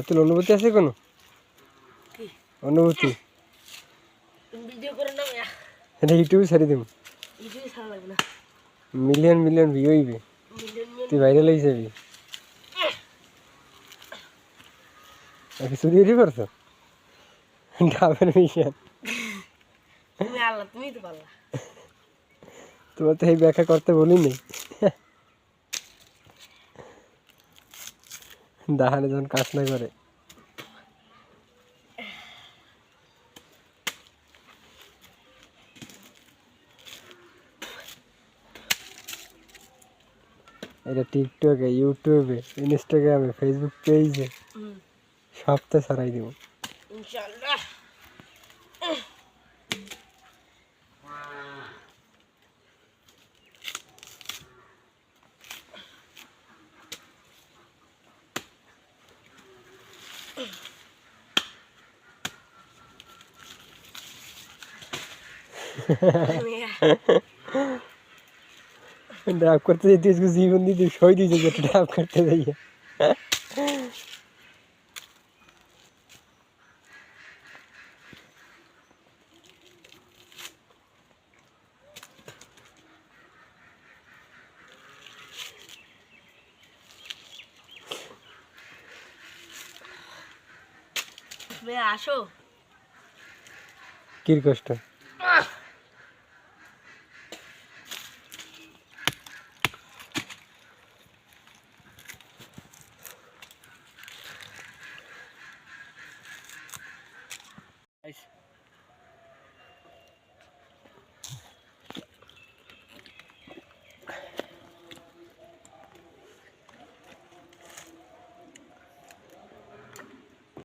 তোর অনুভূতি আছে কোনো অনুভূতি? ভিডিও করে না এটা ইউটিউবে ছেড়ে দিব, ইউটিউবে ছাড়া লাগবে না, মিলিয়ন মিলিয়ন ভিউ হইবে, তুই ভাইরাল হয়ে যাবি। নাকি চুরি হয়ে পারছো ডাবের মিশন? তুমি আল্লাহ, তুমিই তো পারলা। তোমার তো এই ব্যাখ্যা করতে বলিনি। দাহানে যখন কাজ না করে। এটা টিকটকে, ইউটিউবে, ইনস্টাগ্রামে, ফেসবুক পেজে সবটা ছড়াই দিব ইনশাআল্লাহ। ডাব করতে যেতে इसको জীবন দিতে সই দিয়েছে যেটা ডাব করতে যাইয়া। তুমি আসো। কি কষ্ট